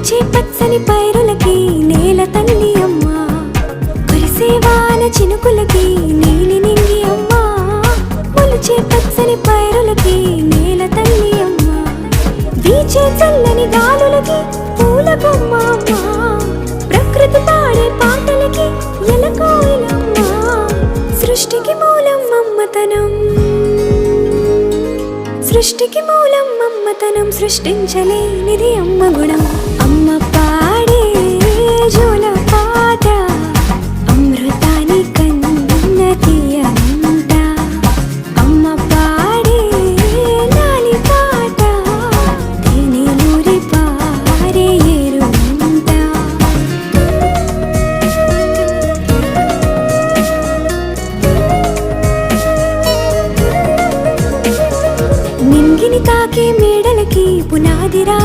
విరిచే పచ్చని పైరులకి నేల తల్లి అమ్మా, కురిసే వాన చినుకులకి నీలి నింగి అమ్మా, మొలిచే పచ్చని పైరులకి నేల తల్లి అమ్మా, వీచే చల్లని గాలులకి పూల బొమ్మ అమ్మా, ప్రకృతి పాడే పాటలకి ఎలకోయిలమ్మా, సృష్టికి మూలం మమ్మతనం, సృష్టికి మూలం మమ్మతనం, సృష్టించలేనిది అమ్మ గుణం. అమ్మ పాడే జోల పాట అమృతాని కన్న తీయనంట, అమ్మ పాడే లాలి పాట తేనెలూరి పారే ఏరునంట. నింగిని తాకే మేడలకి పునాది రా